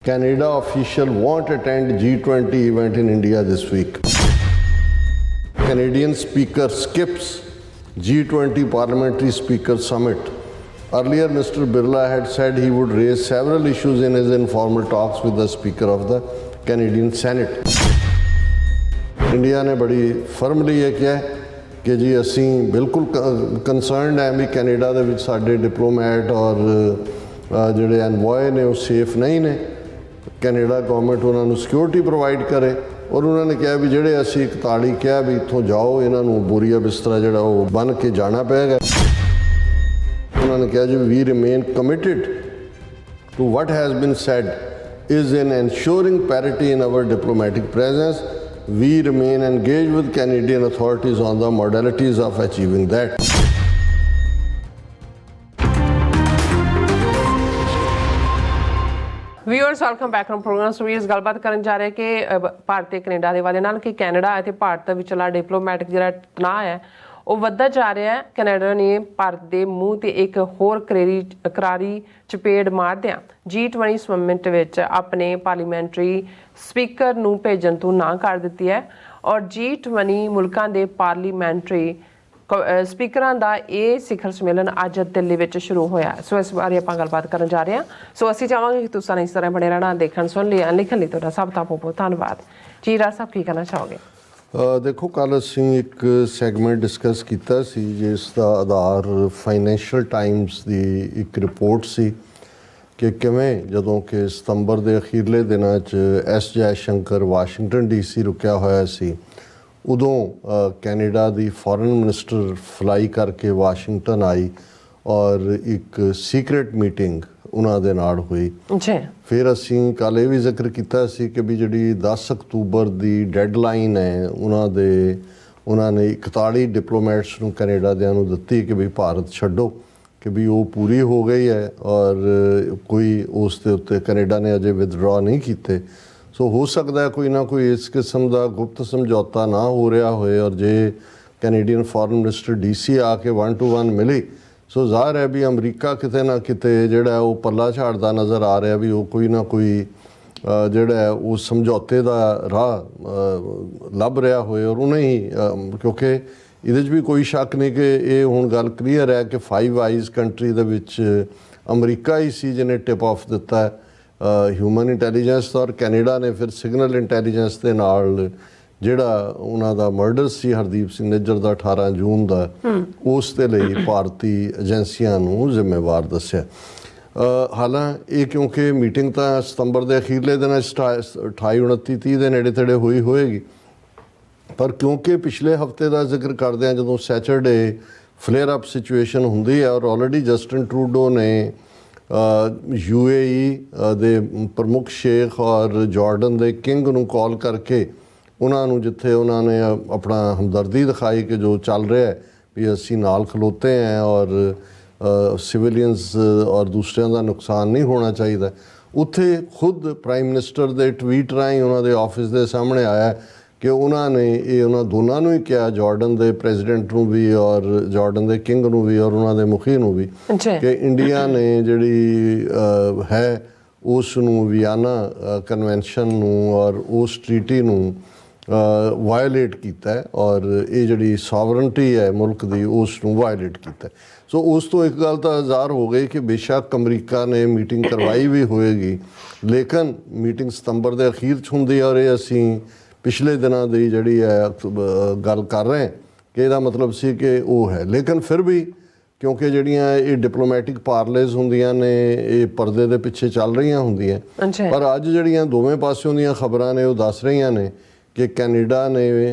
Canada official won't attend G20 event in India this week. Canadian speaker skips G20 Parliamentary Speaker Summit. Earlier, Mr. Birla had said he would raise several issues in his informal talks with the Speaker of the Canadian Senate. India ने बड़ी firmly ये किया है कि जी असी बिल्कुल concerned है भी कैनेडा ਦੇ ਵਿੱਚ ਸਾਡੇ डिप्लोमैट और ਜਿਹੜੇ एनवॉय ने वो सेफ नहीं ने कैनेडा गवर्नमेंट उन्होंने सिक्योरिटी प्रोवाइड करे और उन्होंने कहा भी ਜਿਹੜੇ ਅਸੀਂ 41 ਕਿਹਾ ਵੀ ਇੱਥੋਂ ਜਾਓ ਇਹਨਾਂ ਨੂੰ ਬੋਰੀਆ ਬਿਸਤਰਾ ਜਿਹੜਾ ਉਹ ਬੰਨ ਕੇ ਜਾਣਾ ਪਏਗਾ उन्होंने कहा जी we remain committed to what has been said is in ensuring parity in our diplomatic presence. We remain engaged with Canadian authorities on the modalities of achieving that. Viewers welcome back from programme. So ਇਸ ਗੱਲਬਾਤ ਕਰਨ ਜਾ ਰਹੇ ਕਿ ਭਾਰਤ ਤੇ Canada ਦੇ ਵਾਲੇ ਨਾਲ ਕਿ ਕੈਨੇਡਾ ਅਤੇ ਭਾਰਤ ਵਿਚਲਾ ਡਿਪਲੋਮੈਟਿਕ ਜਿਹੜਾ ਤਣਾਅ ਹੈ ਉਹ ਵੱਧਦਾ ਜਾ ਰਿਹਾ ਹੈ। ਕੈਨੇਡਾ ਨੇ ਭਾਰਤ ਦੇ ਮੂੰਹ ਤੇ ਇੱਕ ਹੋਰ ਕਰਾਰੀ ਚਪੇੜ ਮਾਰਦਿਆਂ G20 ਸਮਿਟ ਵਿੱਚ ਆਪਣੇ ਪਾਰਲੀਮੈਂਟਰੀ ਸਪੀਕਰ ਨੂੰ ਭੇਜਣ ਤੋਂ ਨਾ ਕਰ ਦਿੱਤੀ ਹੈ ਔਰ G20 ਮੁਲਕਾਂ ਦੇ ਪਾਰਲੀਮੈਂਟਰੀ ਸਪੀਕਰਾਂ ਦਾ ਇਹ ਸਿਖਰ ਸੰਮੇਲਨ ਅੱਜ ਦਿੱਲੀ ਵਿੱਚ ਸ਼ੁਰੂ ਹੋਇਆ। ਸੋ ਇਸ ਬਾਰੇ ਆਪਾਂ ਗੱਲਬਾਤ ਕਰਨ ਜਾ ਰਹੇ ਹਾਂ। ਸੋ ਅਸੀਂ ਚਾਹਾਂਗੇ ਕਿ ਤੁਸੀਂ ਇਸ ਤਰ੍ਹਾਂ ਬਣੇ ਰਹਿਣਾ, ਦੇਖਣ ਸੁਣ ਲਿਆ, ਲਿਖਣ ਲਈ ਤੁਹਾਡਾ ਸਭ ਦਾ ਬਹੁਤ ਬਹੁਤ ਧੰਨਵਾਦ ਜੀ। ਰਾਜ ਸਾਹਿਬ ਕੀ ਕਹਿਣਾ ਚਾਹੋਗੇ? ਦੇਖੋ ਕੱਲ੍ਹ ਅਸੀਂ ਇੱਕ ਸੈਗਮੈਂਟ ਡਿਸਕਸ ਕੀਤਾ ਸੀ ਜਿਸ ਦਾ ਆਧਾਰ ਫਾਈਨੈਂਸ਼ੀਅਲ ਟਾਈਮਸ ਦੀ ਇੱਕ ਰਿਪੋਰਟ ਸੀ ਕਿ ਕਿਵੇਂ ਜਦੋਂ ਕਿ ਸਤੰਬਰ ਦੇ ਅਖੀਰਲੇ ਦਿਨਾਂ 'ਚ S Jai Shankar Washington DC ਰੁਕਿਆ ਹੋਇਆ ਸੀ ਉਦੋਂ ਕੈਨੇਡਾ ਦੀ ਫੋਰਨ ਮਿਨਿਸਟਰ ਫਲਾਈ ਕਰਕੇ ਵਾਸ਼ਿੰਗਟਨ ਆਈ ਔਰ ਇੱਕ ਸੀਕਰੇਟ ਮੀਟਿੰਗ ਉਹਨਾਂ ਦੇ ਨਾਲ ਹੋਈ। ਫਿਰ ਅਸੀਂ ਕੱਲ੍ਹ ਇਹ ਵੀ ਜ਼ਿਕਰ ਕੀਤਾ ਸੀ ਕਿ ਵੀ ਜਿਹੜੀ 10 ਅਕਤੂਬਰ ਦੀ ਡੈਡਲਾਈਨ ਹੈ ਉਹਨਾਂ ਨੇ 41 ਡਿਪਲੋਮੈਟਸ ਨੂੰ ਕੈਨੇਡਾ ਦਿਆਂ ਨੂੰ ਦਿੱਤੀ ਕਿ ਵੀ ਭਾਰਤ ਛੱਡੋ ਕਿ ਵੀ ਉਹ ਪੂਰੀ ਹੋ ਗਈ ਹੈ ਔਰ ਕੋਈ ਉਸ ਦੇ ਉੱਤੇ ਕੈਨੇਡਾ ਨੇ ਅਜੇ ਵਿਦਡਰਾ ਨਹੀਂ ਕੀਤੇ। ਸੋ ਹੋ ਸਕਦਾ ਕੋਈ ਨਾ ਕੋਈ ਇਸ ਕਿਸਮ ਦਾ ਗੁਪਤ ਸਮਝੌਤਾ ਨਾ ਹੋ ਰਿਹਾ ਹੋਏ ਔਰ ਜੇ ਕੈਨੇਡੀਅਨ ਫੋਰਨ ਮਿਨਿਸਟਰ DC ਆ ਕੇ 1 to 1 ਮਿਲੀ ਸੋ ਜ਼ਾਹਰ ਹੈ ਵੀ ਅਮਰੀਕਾ ਕਿਤੇ ਨਾ ਕਿਤੇ ਜਿਹੜਾ ਉਹ ਪੱਲਾ ਝਾੜਦਾ ਨਜ਼ਰ ਆ ਰਿਹਾ ਵੀ ਉਹ ਕੋਈ ਨਾ ਕੋਈ ਜਿਹੜਾ ਉਹ ਸਮਝੌਤੇ ਦਾ ਰਾਹ ਲੱਭ ਰਿਹਾ ਹੋਏ ਔਰ ਉਹਨੇ ਹੀ ਕਿਉਂਕਿ ਇਹਦੇ 'ਚ ਵੀ ਕੋਈ ਸ਼ੱਕ ਨਹੀਂ ਕਿ ਇਹ ਹੁਣ ਗੱਲ ਕਲੀਅਰ ਹੈ ਕਿ ਫਾਈਵ ਆਈਜ਼ ਕੰਟਰੀ ਦੇ ਵਿੱਚ ਅਮਰੀਕਾ ਹੀ ਸੀ ਜਿਹਨੇ ਟਿਪ ਆਫ ਦਿੱਤਾ ਹੈ ਹਿਊਮਨ ਇੰਟੈਲੀਜੈਂਸ ਔਰ ਕੈਨੇਡਾ ਨੇ ਫਿਰ ਸਿਗਨਲ ਇੰਟੈਲੀਜੈਂਸ ਦੇ ਨਾਲ ਜਿਹੜਾ ਉਹਨਾਂ ਦਾ ਮਰਡਰ ਸੀ ਹਰਦੀਪ ਸਿੰਘ ਨਿੱਜਰ ਦਾ 18 ਜੂਨ ਦਾ ਉਸ ਦੇ ਲਈ ਭਾਰਤੀ ਏਜੰਸੀਆਂ ਨੂੰ ਜ਼ਿੰਮੇਵਾਰ ਦੱਸਿਆ। ਹਾਲਾਂਕਿ ਇਹ ਕਿਉਂਕਿ ਮੀਟਿੰਗ ਤਾਂ ਸਤੰਬਰ ਦੇ ਅਖੀਰਲੇ ਦਿਨਾਂ 28 29 30 ਦੇ ਨੇੜੇ ਤੇੜੇ ਹੋਈ ਹੋਏਗੀ ਪਰ ਕਿਉਂਕਿ ਪਿਛਲੇ ਹਫ਼ਤੇ ਦਾ ਜ਼ਿਕਰ ਕਰਦੇ ਹਾਂ ਜਦੋਂ ਸੈਚਰਡੇ ਫਲੇਅਰ ਅਪ ਸਿਚੁਏਸ਼ਨ ਹੁੰਦੀ ਹੈ ਔਰ ਆਲਰੇਡੀ ਜਸਟਿਨ ਟਰੂਡੋ ਨੇ UAE ਦੇ ਪ੍ਰਮੁੱਖ ਸ਼ੇਖ ਔਰ ਜਾਰਡਨ ਦੇ ਕਿੰਗ ਨੂੰ ਕਾਲ ਕਰਕੇ ਉਹਨਾਂ ਨੂੰ ਜਿੱਥੇ ਉਹਨਾਂ ਨੇ ਆਪਣਾ ਹਮਦਰਦੀ ਦਿਖਾਈ ਕਿ ਜੋ ਚੱਲ ਰਿਹਾ ਵੀ ਅਸੀਂ ਨਾਲ ਖਲੋਤੇ ਹੈ ਔਰ ਸਿਵਿਲੀਅਨਸ ਔਰ ਦੂਸਰਿਆਂ ਦਾ ਨੁਕਸਾਨ ਨਹੀਂ ਹੋਣਾ ਚਾਹੀਦਾ ਉੱਥੇ ਖੁਦ ਪ੍ਰਾਈਮ ਮਿਨਿਸਟਰ ਦੇ ਟਵੀਟ ਰਾਹੀਂ ਉਹਨਾਂ ਦੇ ਆਫਿਸ ਦੇ ਸਾਹਮਣੇ ਆਇਆ ਕਿ ਉਹਨਾਂ ਨੇ ਇਹ ਉਹਨਾਂ ਦੋਨਾਂ ਨੂੰ ਹੀ ਕਿਹਾ ਜਾਰਡਨ ਦੇ ਪ੍ਰੈਜ਼ੀਡੈਂਟ ਨੂੰ ਵੀ ਔਰ ਜਾਰਡਨ ਦੇ ਕਿੰਗ ਨੂੰ ਵੀ ਔਰ ਉਹਨਾਂ ਦੇ ਮੁਖੀ ਨੂੰ ਵੀ ਕਿ ਇੰਡੀਆ ਨੇ ਜਿਹੜੀ ਹੈ ਉਸ ਨੂੰ ਵਿਆਨਾ ਕਨਵੈਨਸ਼ਨ ਨੂੰ ਔਰ ਉਸ ਟਰੀਟੀ ਨੂੰ ਵਾਇਲੇਟ ਕੀਤਾ ਹੈ ਔਰ ਇਹ ਜਿਹੜੀ ਸੋਵਰਨਟੀ ਹੈ ਮੁਲਕ ਦੀ ਉਸ ਨੂੰ ਵਾਇਲੇਟ ਕੀਤਾ। ਸੋ ਉਸ ਤੋਂ ਇੱਕ ਗੱਲ ਤਾਂ ਜ਼ਾਹਰ ਹੋ ਗਈ ਕਿ ਬੇਸ਼ੱਕ ਅਮਰੀਕਾ ਨੇ ਮੀਟਿੰਗ ਕਰਵਾਈ ਵੀ ਹੋਏਗੀ ਲੇਕਿਨ ਮੀਟਿੰਗ ਸਤੰਬਰ ਦੇ ਅਖੀਰ 'ਚ ਹੁੰਦੀ ਹੈ ਔਰ ਇਹ ਅਸੀਂ ਪਿਛਲੇ ਦਿਨਾਂ ਦੀ ਜਿਹੜੀ ਹੈ ਗੱਲ ਕਰ ਰਹੇ ਕਿ ਇਹਦਾ ਮਤਲਬ ਸੀ ਕਿ ਉਹ ਹੈ ਲੇਕਿਨ ਫਿਰ ਵੀ ਕਿਉਂਕਿ ਜਿਹੜੀਆਂ ਇਹ ਡਿਪਲੋਮੈਟਿਕ ਪਾਰਲੇਜ਼ ਹੁੰਦੀਆਂ ਨੇ ਇਹ ਪਰਦੇ ਦੇ ਪਿੱਛੇ ਚੱਲ ਰਹੀਆਂ ਹੁੰਦੀਆਂ ਪਰ ਅੱਜ ਜਿਹੜੀਆਂ ਦੋਵੇਂ ਪਾਸਿਓਂ ਦੀਆਂ ਖਬਰਾਂ ਨੇ ਉਹ ਦੱਸ ਰਹੀਆਂ ਨੇ ਕਿ ਕੈਨੇਡਾ ਨੇ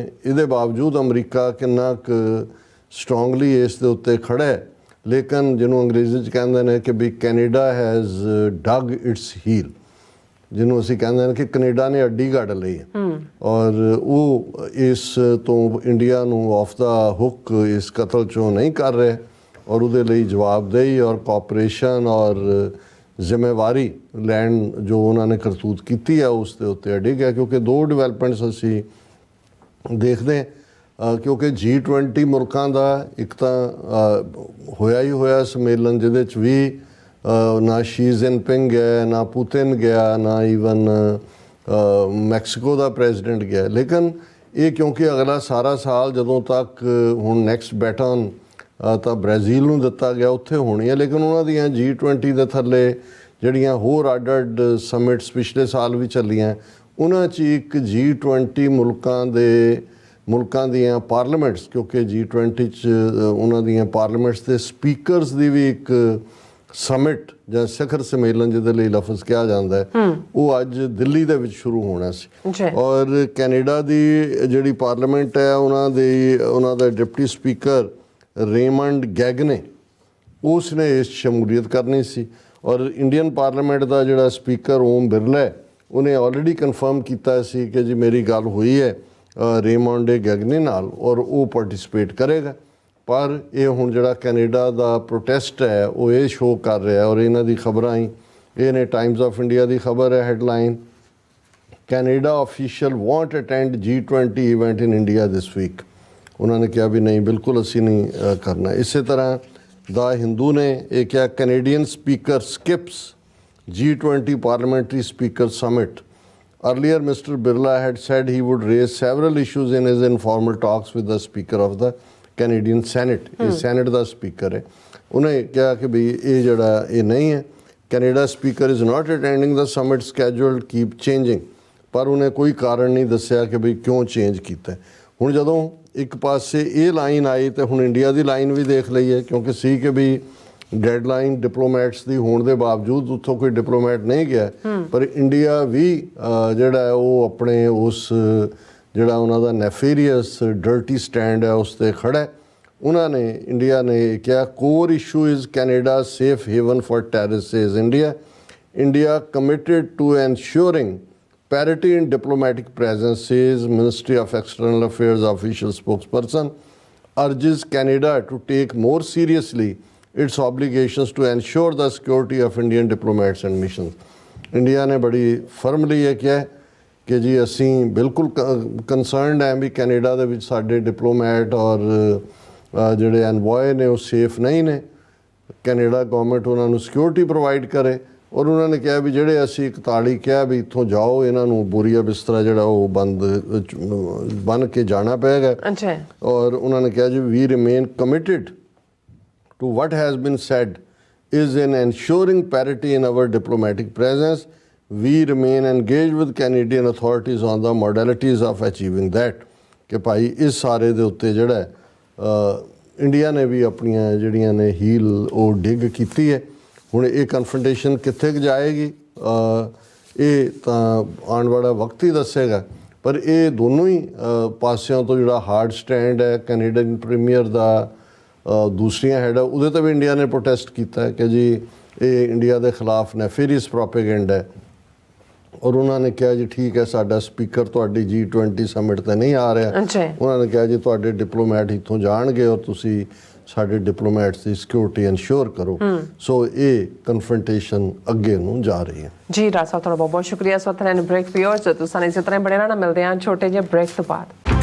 ਇਹਦੇ ਬਾਵਜੂਦ ਅਮਰੀਕਾ ਕਿੰਨਾ ਕੁ ਸਟਰੋਂਗਲੀ ਇਸ ਦੇ ਉੱਤੇ ਖੜ੍ਹਾ ਹੈ ਲੇਕਿਨ ਜਿਹਨੂੰ ਅੰਗਰੇਜ਼ੀ 'ਚ ਕਹਿੰਦੇ ਨੇ ਕਿ ਵੀ Canada has dug its heel ਜਿਹਨੂੰ ਅਸੀਂ ਕਹਿੰਦੇ ਨੇ ਕਿ ਕੈਨੇਡਾ ਨੇ ਅੱਡੀ ਕੱਢ ਲਈ ਔਰ ਉਹ ਇਸ ਤੋਂ ਇੰਡੀਆ ਨੂੰ ਆਫ ਦਾ ਹੁੱਕ ਇਸ ਕਤਲ 'ਚੋਂ ਨਹੀਂ ਕਰ ਰਹੇ ਔਰ ਉਹਦੇ ਲਈ ਜਵਾਬਦੇਹੀ ਔਰ ਕੋਆਪਰੇਸ਼ਨ ਔਰ ਜ਼ਿੰਮੇਵਾਰੀ ਲੈਣ ਜੋ ਉਹਨਾਂ ਨੇ ਕਰਤੂਤ ਕੀਤੀ ਹੈ ਉਸ ਦੇ ਉੱਤੇ ਅਡਿੱਗ ਹੈ ਕਿਉਂਕਿ ਦੋ ਡਿਵੈਲਪਮੈਂਟਸ ਅਸੀਂ ਦੇਖਦੇ ਕਿਉਂਕਿ G20 ਮੁਲਕਾਂ ਦਾ ਇੱਕ ਤਾਂ ਹੋਇਆ ਹੀ ਹੋਇਆ ਸੰਮੇਲਨ ਜਿਹਦੇ 'ਚ ਵੀ ਨਾ ਸ਼ੀ ਜਿਨਪਿੰਗ ਗਿਆ, ਨਾ ਪੁਤਿਨ ਗਿਆ, ਨਾ ਈਵਨ ਮੈਕਸੀਕੋ ਦਾ ਪ੍ਰੈਜ਼ੀਡੈਂਟ ਗਿਆ। ਲੇਕਿਨ ਇਹ ਕਿਉਂਕਿ ਅਗਲਾ ਸਾਰਾ ਸਾਲ ਜਦੋਂ ਤੱਕ ਹੁਣ ਨੈਕਸਟ ਬੈਟਨ ਤਾਂ ਬ੍ਰਾਜ਼ੀਲ ਨੂੰ ਦਿੱਤਾ ਗਿਆ, ਉੱਥੇ ਹੋਣੀ ਹੈ। ਲੇਕਿਨ ਉਹਨਾਂ ਦੀਆਂ G20 ਦੇ ਥੱਲੇ ਜਿਹੜੀਆਂ ਹੋਰ ਅੱਡ ਸਮਿਟਸ ਪਿਛਲੇ ਸਾਲ ਵੀ ਚੱਲੀਆਂ, ਉਹਨਾਂ 'ਚ ਇੱਕ G20 ਮੁਲਕਾਂ ਦੀਆਂ ਪਾਰਲੀਮੈਂਟਸ, ਕਿਉਂਕਿ G20 'ਚ ਉਹਨਾਂ ਦੀਆਂ ਪਾਰਲੀਮੈਂਟਸ ਦੇ ਸਪੀਕਰਸ ਦੀ ਵੀ ਇੱਕ ਸਮਿਟ ਜਾਂ ਸਿਖਰ ਸੰਮੇਲਨ ਜਿਹਦੇ ਲਈ ਲਫ਼ਜ਼ ਕਿਹਾ ਜਾਂਦਾ ਹੈ, ਉਹ ਅੱਜ ਦਿੱਲੀ ਦੇ ਵਿੱਚ ਸ਼ੁਰੂ ਹੋਣਾ ਸੀ। ਔਰ ਕੈਨੇਡਾ ਦੀ ਜਿਹੜੀ ਪਾਰਲੀਮੈਂਟ ਹੈ, ਉਹਨਾਂ ਦਾ ਡਿਪਟੀ ਸਪੀਕਰ ਰੇਮੰਡ ਗੈਗਨੇ, ਉਸ ਨੇ ਇਸ ਸ਼ਮੂਲੀਅਤ ਕਰਨੀ ਸੀ। ਔਰ ਇੰਡੀਅਨ ਪਾਰਲੀਮੈਂਟ ਦਾ ਜਿਹੜਾ ਸਪੀਕਰ ਓਮ ਬਿਰਲਾ ਹੈ, ਉਹਨੇ ਆਲਰੇਡੀ ਕਨਫਰਮ ਕੀਤਾ ਸੀ ਕਿ ਜੀ ਮੇਰੀ ਗੱਲ ਹੋਈ ਹੈ ਰੇਮੰਡ ਗੈਗਨੇ ਨਾਲ ਔਰ ਉਹ ਪਾਰਟਿਸਿਪੇਟ ਕਰੇਗਾ। ਪਰ ਇਹ ਹੁਣ ਜਿਹੜਾ ਕੈਨੇਡਾ ਦਾ ਪ੍ਰੋਟੈਸਟ ਹੈ ਉਹ ਇਹ ਸ਼ੋਅ ਕਰ ਰਿਹਾ, ਔਰ ਇਹਨਾਂ ਦੀ ਖਬਰਾਂ ਹੀ ਇਹ ਨੇ। ਟਾਈਮਜ਼ ਆਫ ਇੰਡੀਆ ਦੀ ਖਬਰ ਹੈ, headline, Canada official want attend G20 event in India this week. ਉਹਨਾਂ ਨੇ ਕਿਹਾ ਵੀ ਨਹੀਂ, ਬਿਲਕੁਲ ਅਸੀਂ ਨਹੀਂ ਕਰਨਾ। ਇਸੇ ਤਰ੍ਹਾਂ ਦਾ ਹਿੰਦੂ ਨੇ ਇਹ ਕਿਹਾ, Canadian speaker skips G20 Parliamentary Speakers Summit. Earlier, Mr. Birla had said he would raise several issues in his informal talks with the Speaker of the Canadian Senate. ਇਹ ਸੈਨੇਟ ਦਾ ਸਪੀਕਰ ਹੈ। ਉਹਨੇ ਕਿਹਾ ਕਿ ਵੀ ਇਹ ਜਿਹੜਾ ਇਹ ਨਹੀਂ ਹੈ, Canada speaker is not attending the summit scheduled keep changing. ਪਰ ਉਹਨੇ ਕੋਈ ਕਾਰਨ ਨਹੀਂ ਦੱਸਿਆ ਕਿ ਵੀ ਕਿਉਂ ਚੇਂਜ ਕੀਤਾ। ਹੁਣ ਜਦੋਂ ਇੱਕ ਪਾਸੇ ਇਹ ਲਾਈਨ ਆਈ ਤੇ ਹੁਣ ਇੰਡੀਆ ਦੀ ਲਾਈਨ ਵੀ ਦੇਖ ਲਈਏ, ਕਿਉਂਕਿ ਸੀ ਕਿ ਵੀ ਡੈਡਲਾਈਨ ਡਿਪਲੋਮੈਟਸ ਦੀ ਹੋਣ ਦੇ ਬਾਵਜੂਦ ਉੱਥੋਂ ਕੋਈ ਡਿਪਲੋਮੈਟ ਨਹੀਂ ਗਿਆ, ਪਰ ਇੰਡੀਆ ਵੀ ਜਿਹੜਾ ਉਹ ਆਪਣੇ ਉਸ ਜਿਹੜਾ ਉਹਨਾਂ ਦਾ ਨੈਫੇਰੀਅਸ ਡਰਟੀ ਸਟੈਂਡ ਹੈ ਉਸ 'ਤੇ ਖੜ੍ਹਾ ਹੈ। ਇੰਡੀਆ ਨੇ ਕਿਹਾ, core issue is Canada safe haven for terrorist is India committed to ensuring parity in diplomatic presence, says Ministry of External Affairs official spokesperson, urges Canada to take more seriously its obligations to ensure the security of Indian diplomats and missions. India ਨੇ ਬੜੀ ਫਰਮਲੀ ਇਹ ਕਿਹਾ ਕਿ ਜੀ ਅਸੀਂ ਬਿਲਕੁਲ concerned ਹੈ ਵੀ Canada ਦੇ ਵਿੱਚ ਸਾਡੇ ਡਿਪਲੋਮੈਟ ਔਰ ਜਿਹੜੇ ਐਨਵੋਏ ਨੇ ਉਹ ਸੇਫ ਨਹੀਂ ਨੇ। ਕੈਨੇਡਾ ਗੌਰਮੈਂਟ ਉਹਨਾਂ ਨੂੰ ਸਿਕਿਉਰਿਟੀ ਪ੍ਰੋਵਾਈਡ ਕਰੇ। ਔਰ ਉਹਨਾਂ ਨੇ ਕਿਹਾ ਵੀ ਜਿਹੜੇ ਅਸੀਂ 41 ਕਿਹਾ ਵੀ ਇੱਥੋਂ ਜਾਓ, ਇਹਨਾਂ ਨੂੰ ਬੋਰੀਆ ਬਿਸਤਰਾ ਜਿਹੜਾ ਉਹ ਬੰਨ ਕੇ ਜਾਣਾ ਪਏਗਾ। ਔਰ ਉਹਨਾਂ ਨੇ ਕਿਹਾ ਜੀ we remain committed to what has been said is in ensuring parity in our diplomatic presence. We remain engage with Canadian authorities on the modalities of achieving that. ਕਿ ਭਾਈ ਇਸ ਸਾਰੇ ਦੇ ਉੱਤੇ ਜਿਹੜਾ ਇੰਡੀਆ ਨੇ ਵੀ ਆਪਣੀਆਂ ਜਿਹੜੀਆਂ ਨੇ ਹੀਲ ਉਹ ਡਿੱਗ ਕੀਤੀ ਹੈ। ਹੁਣ ਇਹ ਕਨਫਰੰਟੇਸ਼ਨ ਕਿੱਥੇ ਕੁ ਜਾਏਗੀ ਇਹ ਤਾਂ ਆਉਣ ਵਾਲਾ ਵਕਤ ਹੀ ਦੱਸੇਗਾ। ਪਰ ਇਹ ਦੋਨੋਂ ਹੀ ਪਾਸਿਆਂ ਤੋਂ ਜਿਹੜਾ ਹਾਰਡ ਸਟੈਂਡ ਹੈ ਕੈਨੇਡੀਅਨ ਪ੍ਰੀਮੀਅਰ ਦਾ, ਦੂਸਰੀਆਂ ਹੈਡ ਉਹਦੇ 'ਤੇ ਵੀ ਇੰਡੀਆ ਨੇ ਪ੍ਰੋਟੈਸਟ ਕੀਤਾ ਕਿ ਜੀ ਇਹ ਇੰਡੀਆ ਦੇ ਖਿਲਾਫ ਨੈਫੇਰੀਅਸ ਪ੍ਰੋਪੇਗੈਂਡਾ ਹੈ। ਔਰ ਉਹਨਾਂ ਨੇ ਕਿਹਾ ਜੀ ਠੀਕ ਹੈ, ਸਾਡਾ ਸਪੀਕਰ ਤੁਹਾਡੀ G20 ਸਮਿਟ 'ਤੇ ਨਹੀਂ ਆ ਰਿਹਾ। ਉਹਨਾਂ ਨੇ ਕਿਹਾ ਜੀ ਤੁਹਾਡੇ ਡਿਪਲੋਮੈਟ ਇੱਥੋਂ ਜਾਣਗੇ ਔਰ ਤੁਸੀਂ ਸਾਡੇ ਡਿਪਲੋਮੈਟਸ ਦੀ ਸਿਕਿਉਰਿਟੀ ਇਨਸ਼ੋਰ ਕਰੋ। ਸੋ ਇਹ ਕਨਫਰੰਟੇਸ਼ਨ ਅੱਗੇ ਨੂੰ ਜਾ ਰਹੀ ਹੈ। ਜੀ ਰਾਜ ਸਾਹਿਬ, ਤੁਹਾਡਾ ਬਹੁਤ ਬਹੁਤ ਸ਼ੁਕਰੀਆ। ਇਸ ਵਕਤ ਬ੍ਰੇਕ ਪਿਓ ਤੁਸੀਂ ਇਸੇ ਤਰ੍ਹਾਂ ਬੜੇ ਰਹਿਣਾ। ਮਿਲਦੇ ਹਾਂ ਛੋਟੇ ਜਿਹੇ ਬ੍ਰੇਕ ਤੋਂ ਬਾਅਦ।